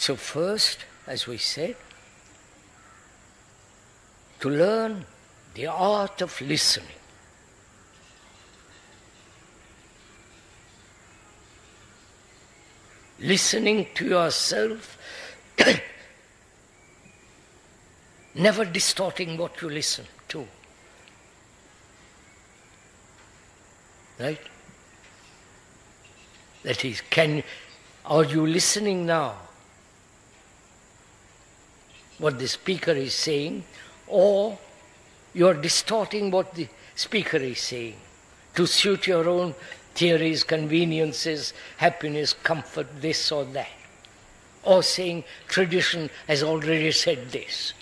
So first, as we said, to learn the art of listening. Listening to yourself, never distorting what you listen to. Right? That is, are you listening now? What the speaker is saying, or you are distorting what the speaker is saying to suit your own theories, conveniences, happiness, comfort, this or that. Or saying tradition has already said this.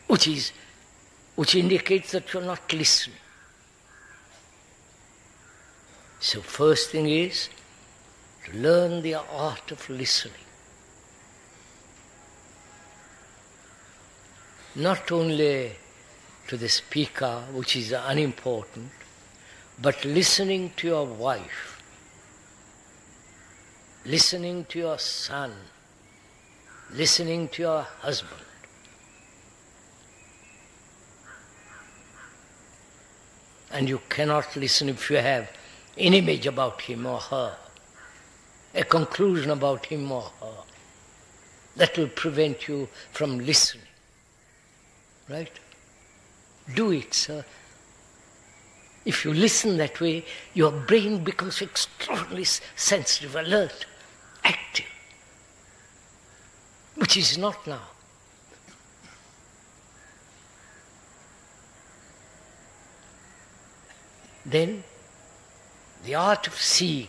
Which indicates that you're not listening. So first thing is to learn the art of listening. Not only to the speaker, which is unimportant, but listening to your wife, listening to your son, listening to your husband. And you cannot listen if you have an image about him or her, a conclusion about him or her. That will prevent you from listening. Right? Do it, sir. If you listen that way, your brain becomes extraordinarily sensitive, alert, active, which is not now. Then, the art of seeing.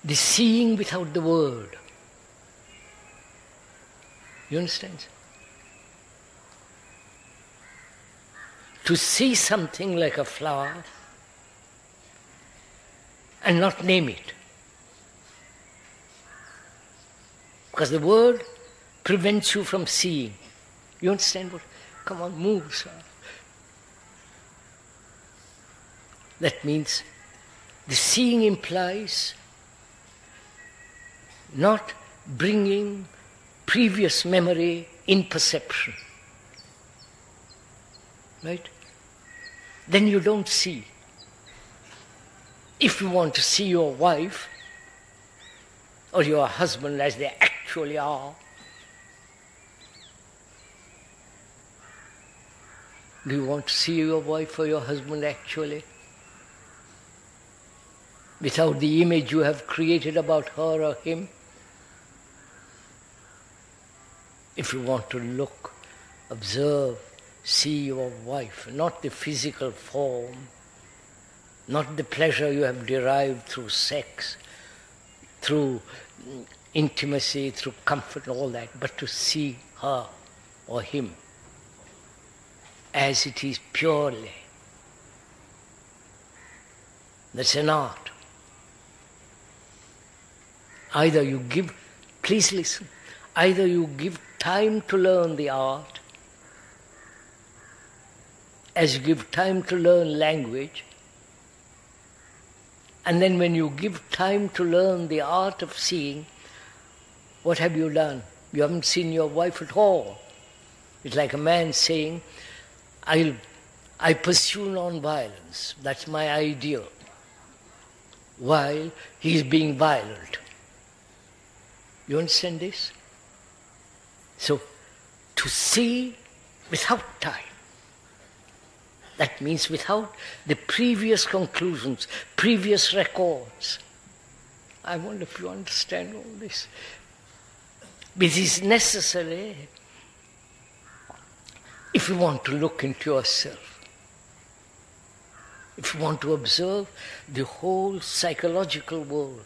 The seeing without the word. You understand? To see something like a flower and not name it. Because the word prevents you from seeing. You understand what? Come on, move, sir. That means the seeing implies not bringing previous memory in perception. Right? Then you don't see. If you want to see your wife or your husband as they actually are, do you want to see your wife or your husband actually? Without the image you have created about her or him? If you want to look, observe, see your wife, not the physical form, not the pleasure you have derived through sex, through intimacy, through comfort and all that, but to see her or him as it is purely. That's an art. Either you give, please listen, either you give time to learn the art, as you give time to learn language, and then when you give time to learn the art of seeing, what have you done? You haven't seen your wife at all. It's like a man saying, I pursue non-violence, that's my ideal, while he is being violent. You understand this? So, to see without time, that means without the previous conclusions, previous records. I wonder if you understand all this. This is necessary if you want to look into yourself, if you want to observe the whole psychological world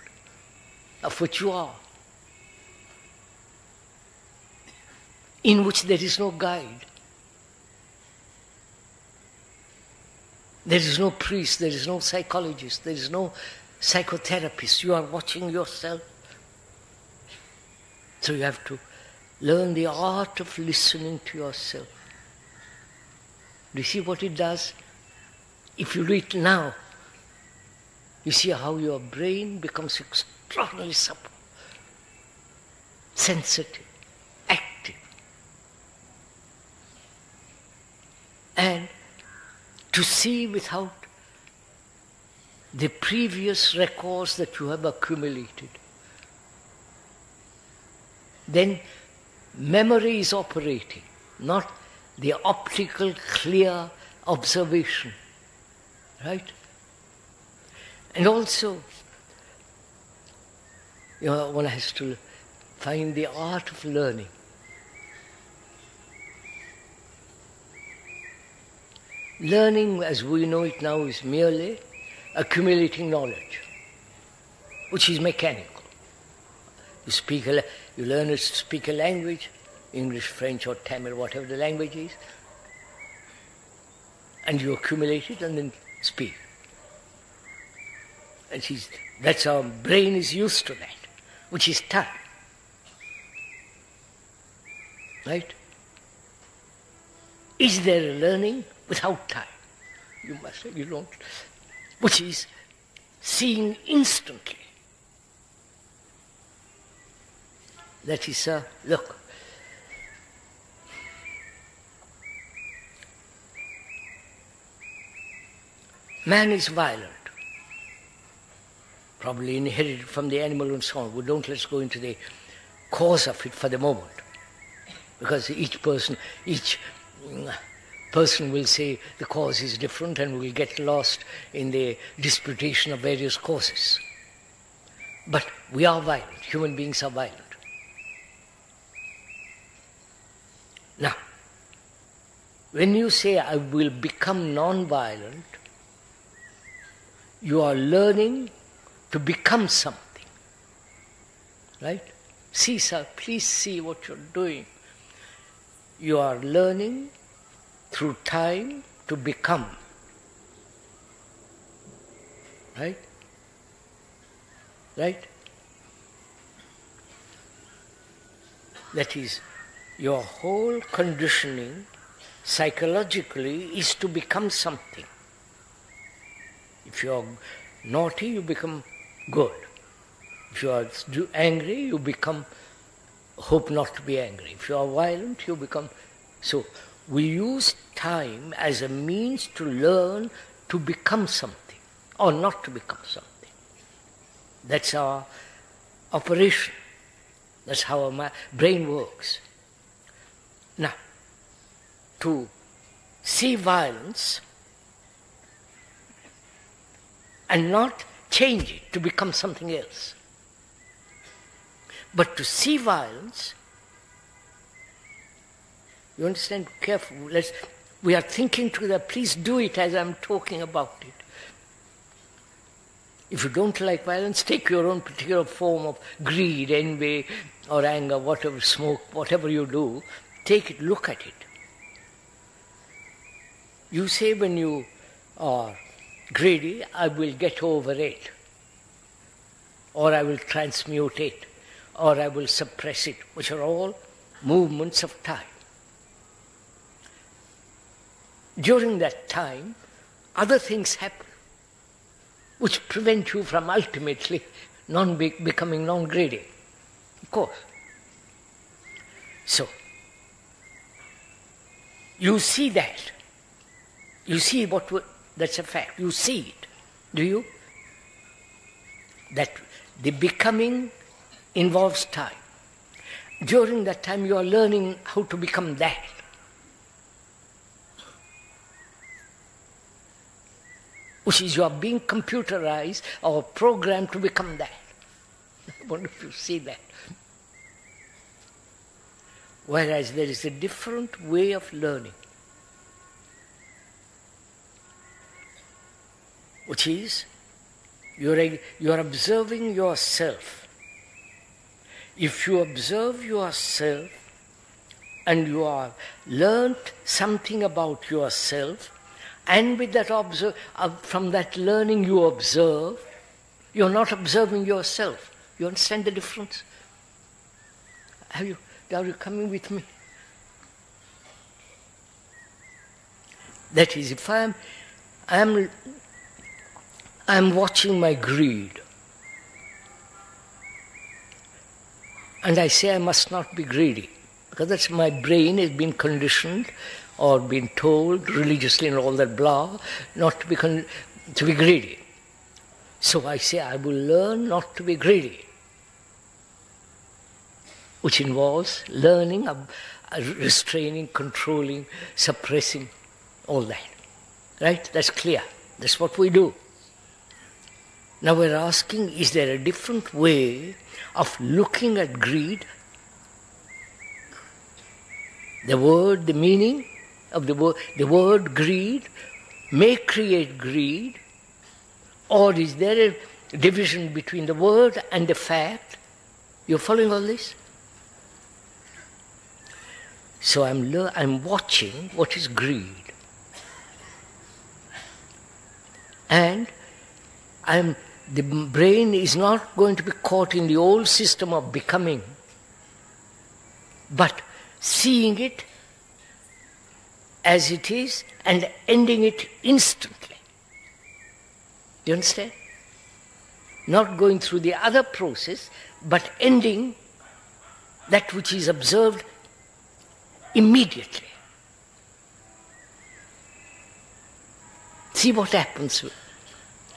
of which you are, in which there is no guide. There is no priest, there is no psychologist, there is no psychotherapist. You are watching yourself. So you have to learn the art of listening to yourself. Do you see what it does? If you do it now, you see how your brain becomes extraordinarily supple, sensitive, active. And to see without the previous records that you have accumulated. Then memory is operating, not the optical clear observation, right? And also, one has to find the art of learning. Learning, as we know it now, is merely accumulating knowledge, which is mechanical. You learn to speak a language, English, French or Tamil, whatever the language is, and you accumulate it and then speak. And that's our brain is used to that, which is time. Right? Is there a learning without time? You must say you don't. Which is seeing instantly. That is, look. Man is violent. Probably inherited from the animal and so on. Let's go into the cause of it for the moment. Because each person will say the cause is different and will get lost in the disputation of various causes. But we are violent. Human beings are violent. Now, when you say I will become non-violent, you are learning to become something. Right? See, sir, please see what you're doing. You are learning through time to become. Right? Right? That is, your whole conditioning psychologically is to become something. If you are naughty, you become good. If you are angry, you hope not to be angry. If you are violent, you become... So, we use time as a means to learn to become something, or not to become something. That's our operation. That's how our brain works. Now, to see violence and not change it to become something else, but to see violence, you understand, careful, we are thinking together, please do it as I'm talking about it. If you don't like violence, take your own particular form of greed, envy, or anger, whatever, smoke, whatever you do, take it, look at it. You say when you are greedy, I will get over it, or I will transmute it, or I will suppress it, which are all movements of time. During that time, other things happen which prevent you from ultimately becoming non-greedy. Of course. So, you see that. You see that's a fact. You see it. Do you? That the becoming involves time. During that time, you are learning how to become that. Which is, you are being computerized or programmed to become that. I wonder if you see that. Whereas there is a different way of learning, which is, you are observing yourself. If you observe yourself and you have learnt something about yourself, and with that from that learning you observe, you're not observing yourself. You understand the difference? Are you coming with me? That is, if I'm watching my greed, and I say I must not be greedy, because that's my brain has been conditioned or been told religiously and all that blah, not to be greedy. So I say I will learn not to be greedy, which involves learning, restraining, controlling, suppressing, all that. Right? That's clear. That's what we do. Now we're asking, is there a different way of looking at greed? The meaning of the word greed may create greed, or is there a division between the word and the fact? You're following all this? So I'm watching what is greed. And the brain is not going to be caught in the old system of becoming, but seeing it as it is and ending it instantly. Do you understand? Not going through the other process, but ending that which is observed immediately. See what happens.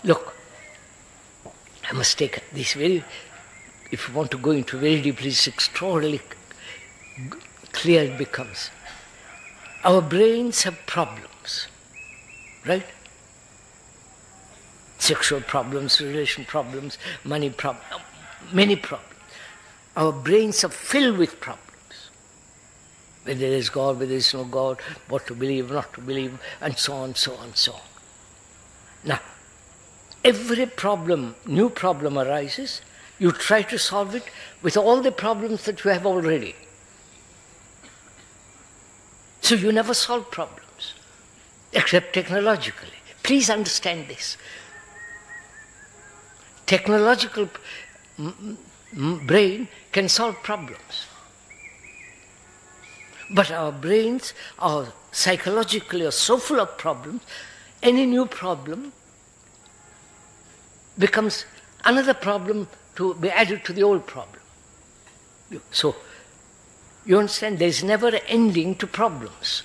Look, I must take this very, if you want to go into very deeply, it's extraordinarily clear it becomes. Our brains have problems, right? Sexual problems, relation problems, money problems, many problems. Our brains are filled with problems. Whether there is God, whether there is no God, what to believe, not to believe, and so on, so on, so on. Now, every problem, new problem arises, you try to solve it with all the problems that you have already. So you never solve problems, except technologically. Please understand this. Technological brain can solve problems. But our brains are psychologically so full of problems, any new problem becomes another problem to be added to the old problem. So, you understand, there is never an ending to problems.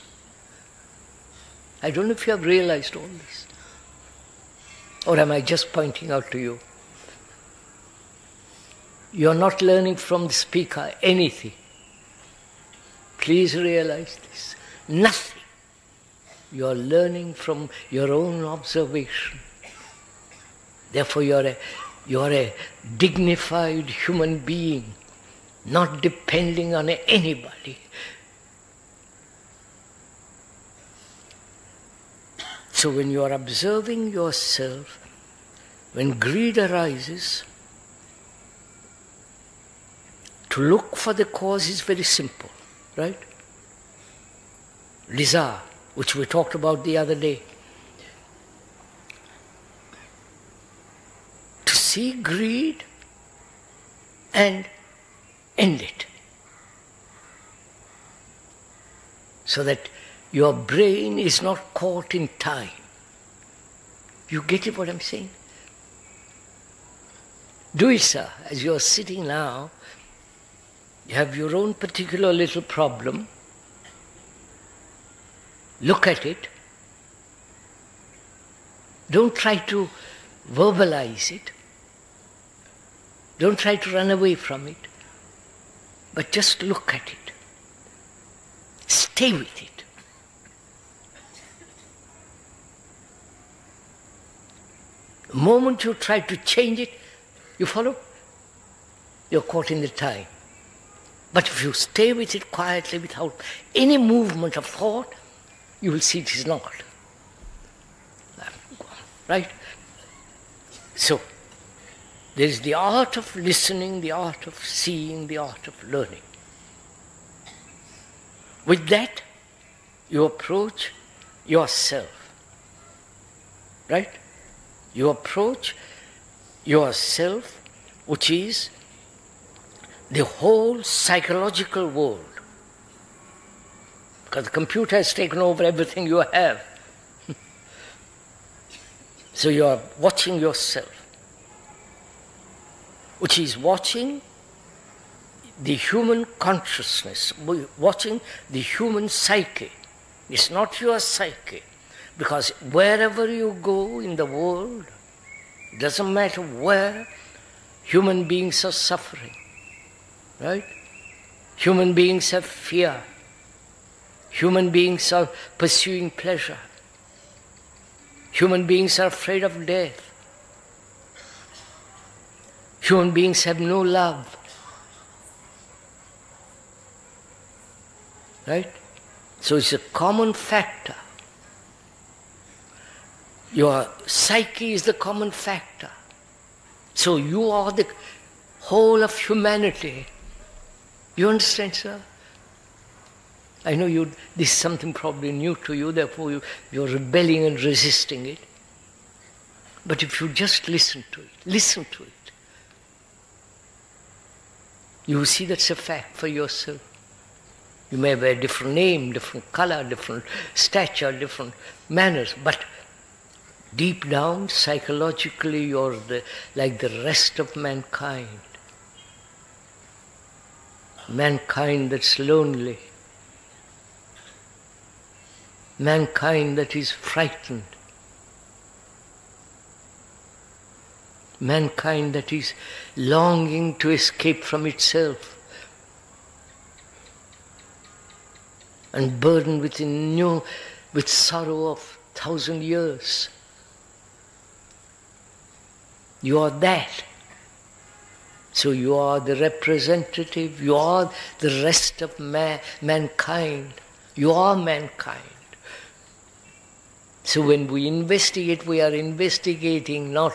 I don't know if you have realized all this. Or am I just pointing out to you? You are not learning from the speaker anything. Please realize this. Nothing. You are learning from your own observation. Therefore you are a dignified human being, not depending on anybody. So when you are observing yourself, when greed arises, to look for the cause is very simple, right? Desire, which we talked about the other day. To see greed and end it. So that your brain is not caught in time. You get it what I'm saying? Do it, sir. As you're sitting now, you have your own particular little problem. Look at it. Don't try to verbalize it. Don't try to run away from it. But just look at it. Stay with it. The moment you try to change it, you follow? You're caught in the time. But if you stay with it quietly without any movement of thought, you will see it is not. Right? So, there is the art of listening, the art of seeing, the art of learning. With that, you approach yourself. Right? You approach yourself, which is the whole psychological world. Because the computer has taken over everything you have. So you are watching yourself, which is watching the human consciousness, watching the human psyche. It's not your psyche, because wherever you go in the world, it doesn't matter where, human beings are suffering, right? Human beings have fear. Human beings are pursuing pleasure. Human beings are afraid of death. Human beings have no love. Right? So it's a common factor. Your psyche is the common factor. So you are the whole of humanity. You understand, sir? I know this is something probably new to you, therefore you're rebelling and resisting it. But if you just listen to it, you will see that's a fact for yourself. You may wear different name, different color, different stature, different manners, but deep down, psychologically, you're like the rest of mankind. Mankind that's lonely. Mankind that is frightened. Mankind that is longing to escape from itself and burdened with sorrow of 1,000 years. You are that. So you are the representative, you are the rest of mankind. You are mankind. So when we investigate, we are investigating not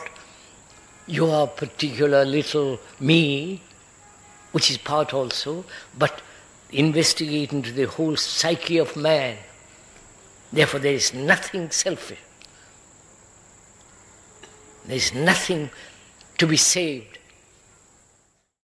your particular little me, which is part also, but investigate into the whole psyche of man. Therefore there is nothing selfish. There is nothing to be saved.